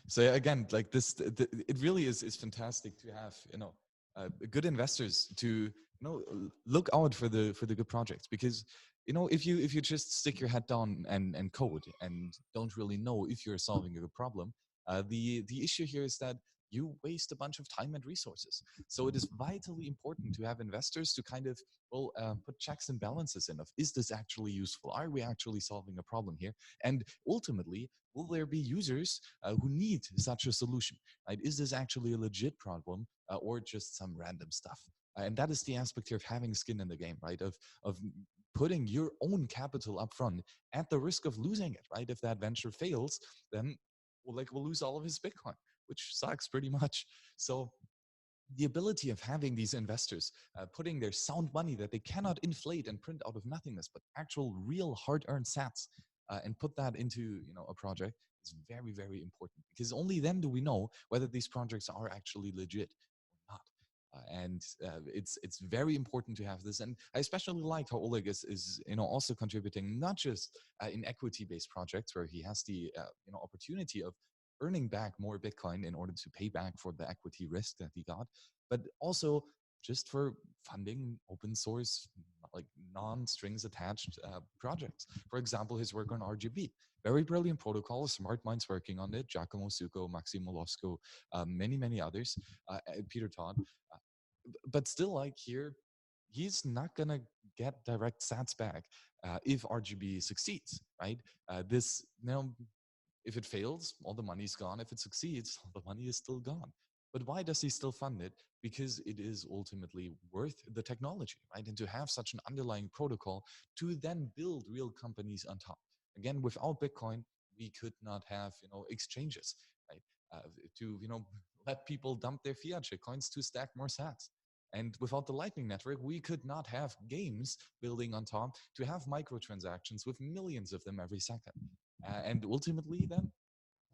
So yeah, again, like this, it really is fantastic to have, good investors to, look out for the good projects. Because, if you just stick your head down and code and don't really know if you're solving a good problem, the issue here is that you waste a bunch of time and resources. So it is vitally important to have investors to kind of, put checks and balances in of, is this actually useful? Are we actually solving a problem here? And ultimately, will there be users who need such a solution? Right? Is this actually a legit problem, or just some random stuff? And that is the aspect here of having skin in the game, right? Of putting your own capital up front at the risk of losing it, right? If that venture fails, then we'll lose all of his Bitcoin, which sucks pretty much. So the ability of having these investors putting their sound money that they cannot inflate and print out of nothingness, but actual real hard-earned sats, and put that into, a project, is very, very important, because only then do we know whether these projects are actually legit or not. It's very important to have this. And I especially like how Oleg is also contributing, not just in equity-based projects where he has the opportunity of earning back more Bitcoin in order to pay back for the equity risk that he got, but also just for funding open source, like non-strings attached projects. For example, his work on RGB, very brilliant protocol, smart minds working on it, Giacomo Succo, Maxim Molosco, many others, Peter Todd. But still, like here, he's not gonna get direct sats back if RGB succeeds, right? This now, if it fails, all the money's gone. If it succeeds, all the money is still gone. But why does he still fund it? Because it is ultimately worth the technology, right? And to have such an underlying protocol to then build real companies on top. Again, without Bitcoin, we could not have, exchanges, right? To, let people dump their fiat shitcoins to stack more sats. And without the Lightning Network, we could not have games building on top to have microtransactions with millions of them every second. And ultimately, then,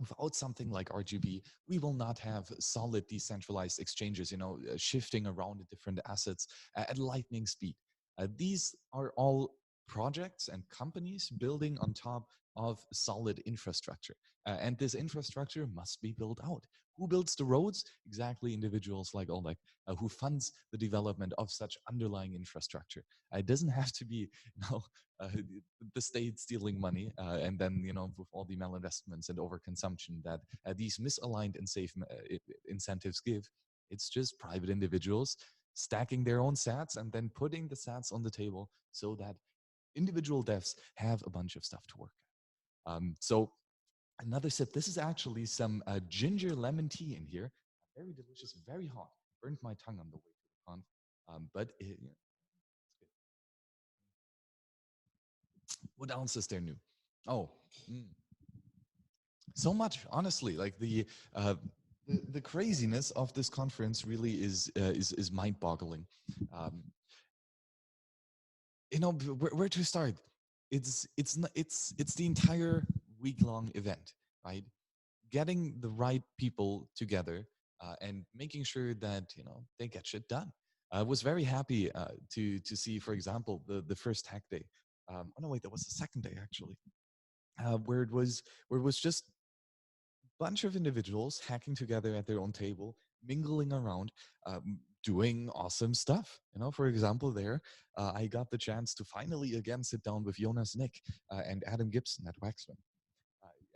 without something like RGB, we will not have solid decentralized exchanges, shifting around the different assets at lightning speed. These are all projects and companies building on top of solid infrastructure. And this infrastructure must be built out. Who builds the roads? Exactly, individuals like Oleg, who funds the development of such underlying infrastructure. It doesn't have to be, uh, the state stealing money, and then, with all the malinvestments and overconsumption that these misaligned and safe incentives give. It's just private individuals stacking their own sats and then putting the sats on the table so that individual devs have a bunch of stuff to work at. So another sip. This is actually some ginger lemon tea in here. Very delicious, very hot. Burned my tongue on the way to the conf, but it's good. What else is there new? Oh, mm, so much. Honestly, like the craziness of this conference really is mind-boggling. Um, where to start? It's the entire week-long event, right? Getting the right people together, and making sure that they get shit done. I was very happy to see, for example, the first hack day. Oh no, wait, that was the second day actually, where it was just bunch of individuals hacking together at their own table, mingling around, doing awesome stuff. For example, there, I got the chance to finally again sit down with Jonas Nick and Adam Gibson at Waxman.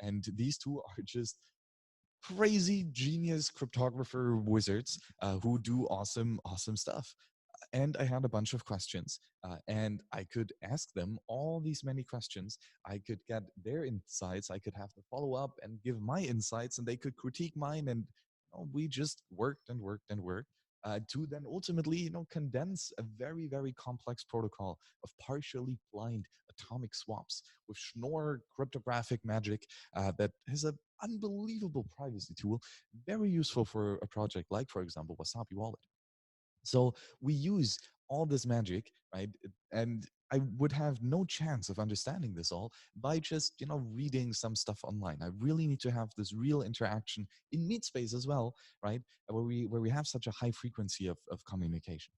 And these two are just crazy genius cryptographer wizards who do awesome stuff. And I had a bunch of questions, and I could ask them all these many questions. I could get their insights. I could have to follow up and give my insights, and they could critique mine. And we just worked and worked and worked to then ultimately, condense a very, very complex protocol of partially blind atomic swaps with Schnorr cryptographic magic that has an unbelievable privacy tool, very useful for a project like, for example, Wasabi Wallet. So we use all this magic, right? And I would have no chance of understanding this all by just, reading some stuff online. I really need to have this real interaction in meet space as well, right? Where we have such a high frequency of communication.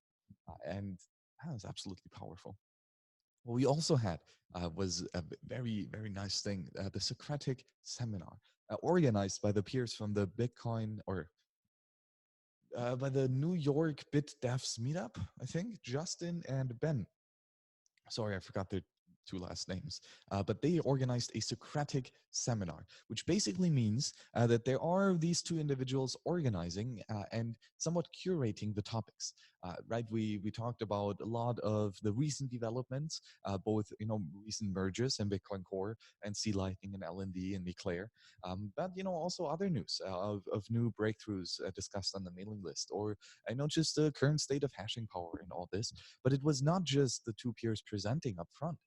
And that was absolutely powerful. What we also had was a very, very nice thing, the Socratic seminar. organized by the peers from the Bitcoin or by the New York Bit Devs meetup, I think, Justin and Ben. Sorry, I forgot their two last names, but they organized a Socratic seminar, which basically means that there are these two individuals organizing and somewhat curating the topics. Right, we talked about a lot of the recent developments, both recent mergers in Bitcoin Core and C Lightning and LND and Declare, but also other news of new breakthroughs discussed on the mailing list, or I know just the current state of hashing power and all this. But it was not just the two peers presenting up front,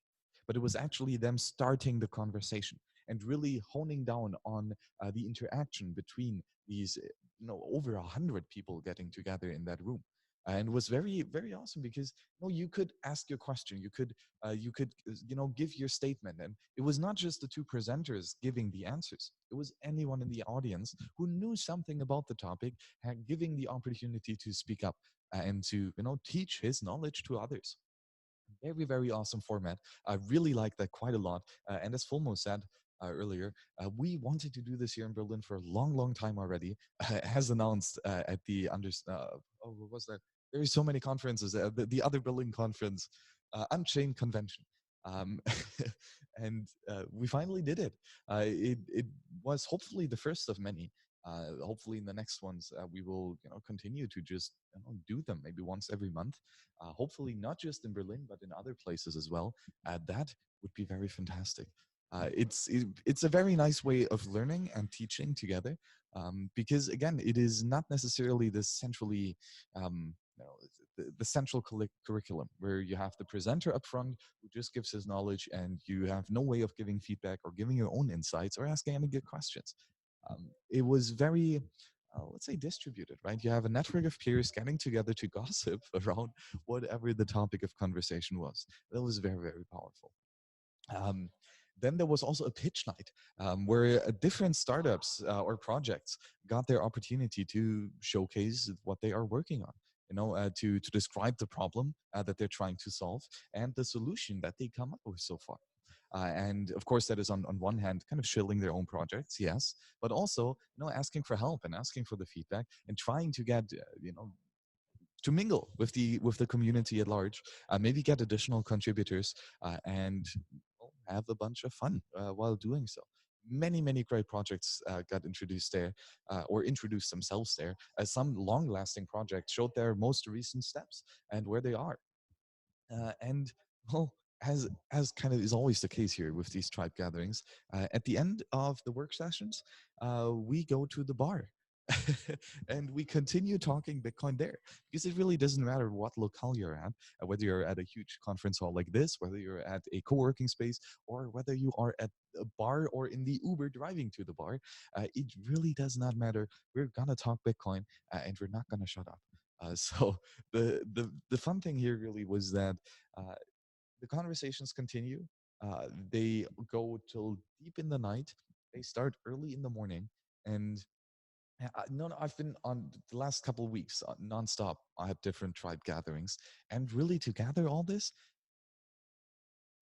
but it was actually them starting the conversation and really honing down on the interaction between these, over 100 people getting together in that room. And it was very, very awesome because you could ask your question, you could give your statement, and it was not just the two presenters giving the answers. It was anyone in the audience who knew something about the topic, giving the opportunity to speak up and to teach his knowledge to others. Very, very awesome format. I really like that quite a lot. And as Fulmo said earlier, we wanted to do this here in Berlin for a long, long time already. As announced at the what was that? There are so many conferences. The other Berlin conference, Unchained Convention. Um, and we finally did it. It was hopefully the first of many. Hopefully in the next ones we will continue to just do them maybe once every month, hopefully not just in Berlin but in other places as well. That would be very fantastic. It's a very nice way of learning and teaching together, because again it is not necessarily the centrally the central curriculum where you have the presenter up front who just gives his knowledge and you have no way of giving feedback or giving your own insights or asking any good questions. It was very, let's say, distributed, right? You have a network of peers getting together to gossip around whatever the topic of conversation was. That was very, very powerful. Um, then there was also a pitch night where different startups or projects got their opportunity to showcase what they are working on. To describe the problem that they're trying to solve and the solution that they come up with so far. And of course, that is on one hand kind of shilling their own projects, yes, but also asking for help and asking for the feedback and trying to get to mingle with the community at large, maybe get additional contributors, and have a bunch of fun while doing so. Many great projects got introduced there, or introduced themselves there, as some long-lasting projects showed their most recent steps and where they are. And well, as kind of is always the case here with these tribe gatherings, at the end of the work sessions, we go to the bar. And we continue talking Bitcoin there, because it really doesn't matter what locale you're at, whether you're at a huge conference hall like this, whether you're at a co-working space, or whether you are at a bar or in the Uber driving to the bar. It really does not matter. We're gonna talk Bitcoin, and we're not gonna shut up. So the fun thing here really was that uh, the conversations continue. They go till deep in the night. They start early in the morning, and no, I've been on the last couple of weeks nonstop. I had different tribe gatherings, and really to gather all this,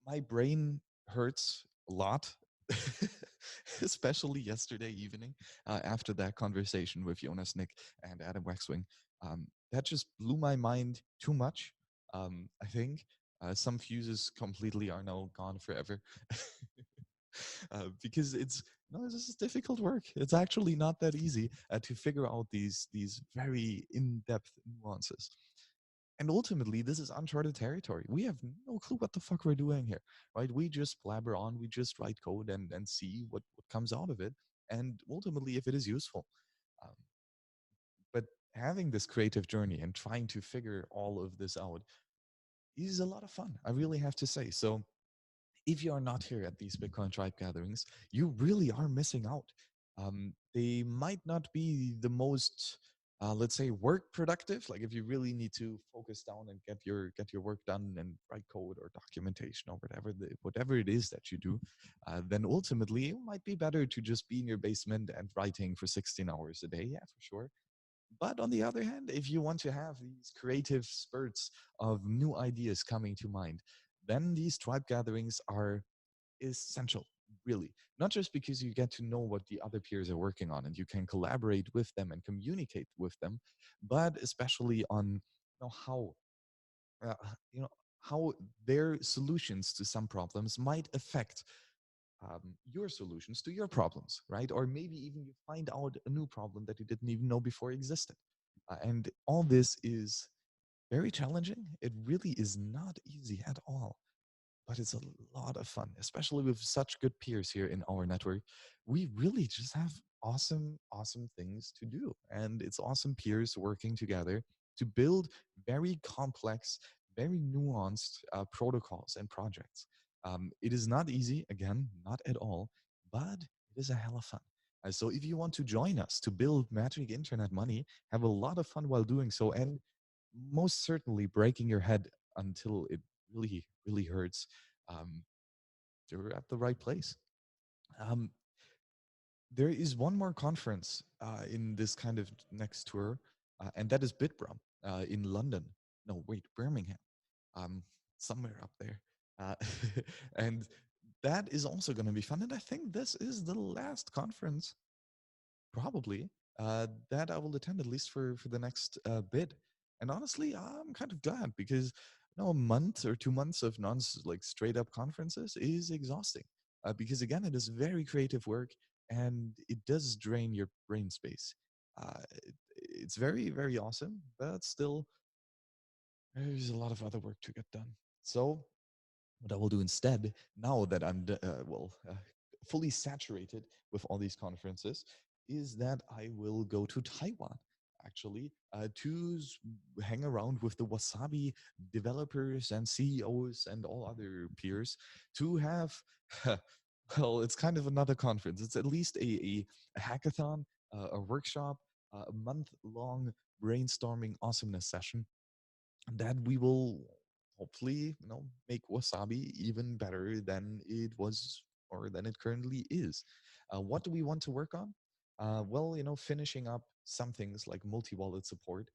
my brain hurts a lot. Especially yesterday evening after that conversation with Jonas Nick and Adam Waxwing. That just blew my mind too much. I think some fuses completely are now gone forever. Because this is difficult work. It's actually not that easy to figure out these very in-depth nuances. And ultimately, this is uncharted territory. We have no clue what the fuck we're doing here, right? We just blabber on, we just write code and see what comes out of it. And ultimately, if it is useful. Um, but having this creative journey and trying to figure all of this out is a lot of fun, I really have to say. So if you are not here at these Bitcoin tribe gatherings, you really are missing out. They might not be the most, let's say, work productive. Like if you really need to focus down and get your work done and write code or documentation or whatever it is that you do, then ultimately it might be better to just be in your basement and writing for 16 hours a day. Yeah, for sure. But on the other hand, if you want to have these creative spurts of new ideas coming to mind, then these tribe gatherings are essential. really. Not just because you get to know what the other peers are working on and you can collaborate with them and communicate with them, but especially on how uh, you know how their solutions to some problems might affect your solutions to your problems, right? Or maybe even you find out a new problem that you didn't even know before existed. And all this is very challenging. It really is not easy at all, but it's a lot of fun, especially with such good peers here in our network. We really just have awesome, awesome things to do. And it's awesome peers working together to build very complex, very nuanced protocols and projects. It is not easy, again, not at all, but it is a hell of fun. So if you want to join us to build magic internet money, have a lot of fun while doing so, and most certainly breaking your head until it really, really hurts, um, you're at the right place. Um, there is one more conference in this kind of next tour, and that is Bitbram in London. No, wait, Birmingham, um, somewhere up there. Uh, and that is also going to be fun. And I think this is the last conference probably that I will attend, at least for the next bit. And honestly, I'm kind of glad, because a month or 2 months of non like straight up conferences is exhausting. Because again, it is very creative work and it does drain your brain space. It's very, very awesome, but still there's a lot of other work to get done. So what I will do instead, now that I'm fully saturated with all these conferences, is that I will go to Taiwan actually hang around with the Wasabi developers and CEOs and all other peers to have well, it's kind of another conference. It's at least a hackathon, a workshop, a month-long brainstorming awesomeness session that we will hopefully make Wasabi even better than it was or than it currently is. What do we want to work on? Well, finishing up some things like multi-wallet support,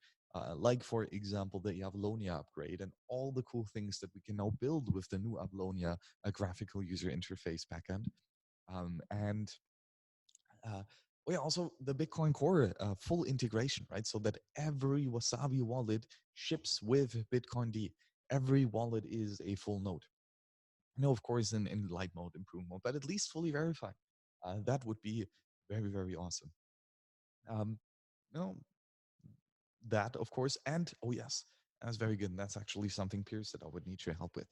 like for example the Avalonia upgrade and all the cool things that we can now build with the new Avalonia graphical user interface backend. And yeah, also the Bitcoin Core full integration, right? So that every Wasabi wallet ships with Bitcoin D. Every wallet is a full node. No, of course, in light mode, improve mode, but at least fully verified. That would be very, very awesome. Um, no, that, of course, and oh yes, that's very good. And that's actually something, Pierce, that I would need your help with.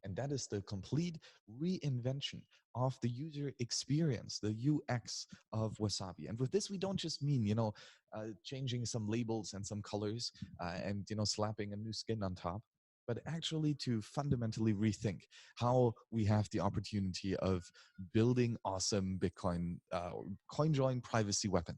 And that is the complete reinvention of the user experience, the UX of Wasabi. And with this, we don't just mean, changing some labels and some colors and, slapping a new skin on top, but actually to fundamentally rethink how we have the opportunity of building awesome Bitcoin CoinJoin privacy weapons.